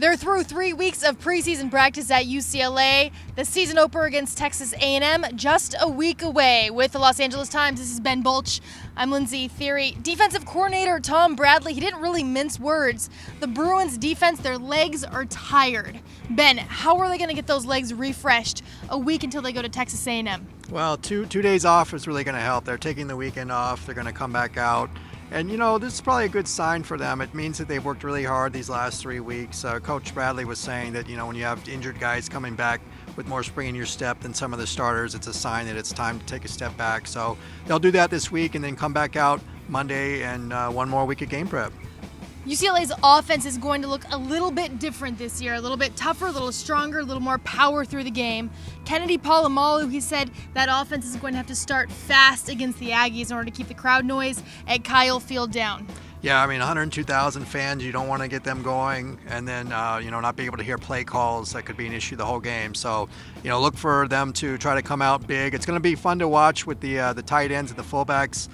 They're through 3 weeks of preseason practice at UCLA. The season opener against Texas A&M just a week away. With the Los Angeles Times, this is Ben Bulch. I'm Lindsay Theory. Defensive coordinator Tom Bradley, he didn't really mince words. The Bruins defense, their legs are tired. Ben, how are they going to get those legs refreshed a week until they go to Texas A&M? Well, two days off is really going to help. They're taking the weekend off. They're going to come back out. And, this is probably a good sign for them. It means that they've worked really hard these last 3 weeks. Coach Bradley was saying that, when you have injured guys coming back with more spring in your step than some of the starters, it's a sign that it's time to take a step back. So they'll do that this week and then come back out Monday and one more week of game prep. UCLA's offense is going to look a little bit different this year, a little bit tougher, a little stronger, a little more power through the game. Kennedy Polamalu, he said that offense is going to have to start fast against the Aggies in order to keep the crowd noise at Kyle Field down. Yeah, 102,000 fans, you don't want to get them going and then, not be able to hear play calls. That could be an issue the whole game. So, look for them to try to come out big. It's going to be fun to watch with the tight ends and the fullbacks.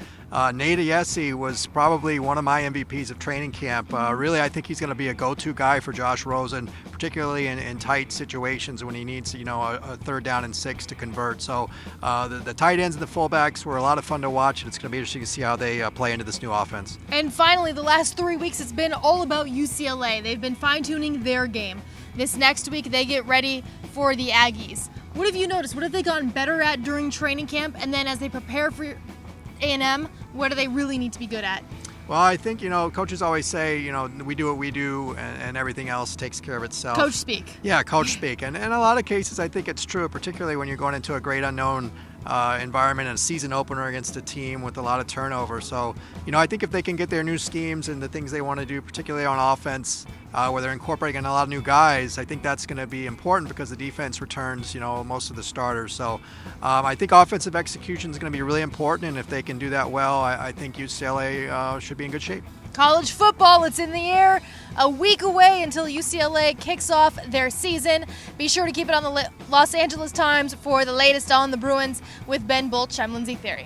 Nate Ayesi was probably one of my MVPs of training camp. Really, I think he's going to be a go-to guy for Josh Rosen, particularly in tight situations when he needs, a third down and 6 to convert. So the tight ends and the fullbacks were a lot of fun to watch, and it's going to be interesting to see how they play into this new offense. And finally, the last 3 weeks, it's been all about UCLA. They've been fine-tuning their game. This next week, they get ready for the Aggies. What have you noticed? What have they gotten better at during training camp? And then as they prepare for A&M, what do they really need to be good at? Well, I think, coaches always say, we do what we do and everything else takes care of itself. Coach speak. Yeah, coach speak. And in a lot of cases, I think it's true, particularly when you're going into a great unknown environment and a season opener against a team with a lot of turnover. So, I think if they can get their new schemes and the things they want to do, particularly on offense, where they're incorporating a lot of new guys, I think that's going to be important because the defense returns, most of the starters. So I think offensive execution is going to be really important, and if they can do that well, I think UCLA should be in good shape. College football, it's in the air. A week away until UCLA kicks off their season. Be sure to keep it on the Los Angeles Times for the latest on the Bruins. With Ben Bulch, I'm Lindsay Theory.